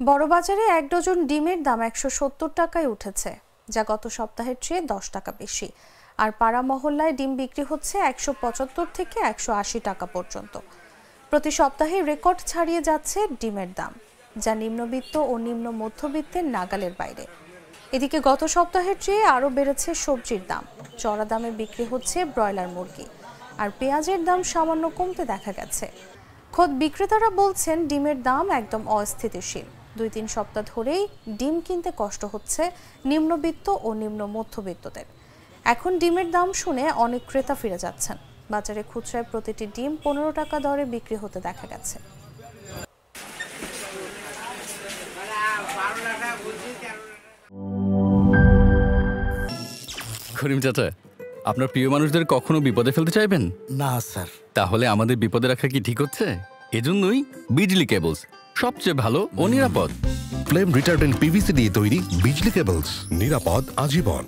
বড়বাজারে ১ dozen ডিমের দাম ১৭০ টাকায় উঠেছে, যা গত সপ্তাহের চেয়ে ১০ টাকা বেশি। আর পাড়া মহল্লায় ডিম বিক্রি হচ্ছে ১৭৫ থেকে ১৮০ টাকা পর্যন্ত। প্রতি সপ্তাহে রেকর্ড ছাড়িয়ে যাচ্ছে ডিমের দাম, যা নিম্নবিত্ত ও নিম্ন মধ্যবিত্তের নাগালের বাইরে। এদিকে গত সপ্তাহের চেয়ে আরও বেড়েছে সবজির দাম। চড়া দামে বিক্রি হচ্ছে ব্রয়লার মুরগি, আর পেঁয়াজের দাম সামান্য কমতে দেখা গেছে। খোদ বিক্রেতারা বলছেন ডিমের দাম একদম অস্থিতিশীল। ২-৩ সপ্তাহ ধরেই ডিম কিনতে কষ্ট হচ্ছে নিম্নবিত্ত ও নিম্ন মধ্যবিত্তদের। এখন ডিমের দাম শুনে অনেক ক্রেতা ফিরে যাচ্ছেন। বাজারে খুচরায় প্রতিটি ডিম ১৫ টাকা দরে বিক্রি হতে দেখা গেছে। করিম চাচা, আপনার প্রিয় মানুষদের কখনো বিপদে ফেলতে চাইবেন না স্যার। তাহলে আমাদের বিপদে রাখা কি ঠিক হচ্ছে? এজন্যই বিজলি কেবলস সবচেয়ে ভালো ও নিরাপদ। ফ্লেম রিটার্ডেন্ট পিভিসি দিয়ে তৈরি বিজলি কেবলস, নিরাপদ আজীবন।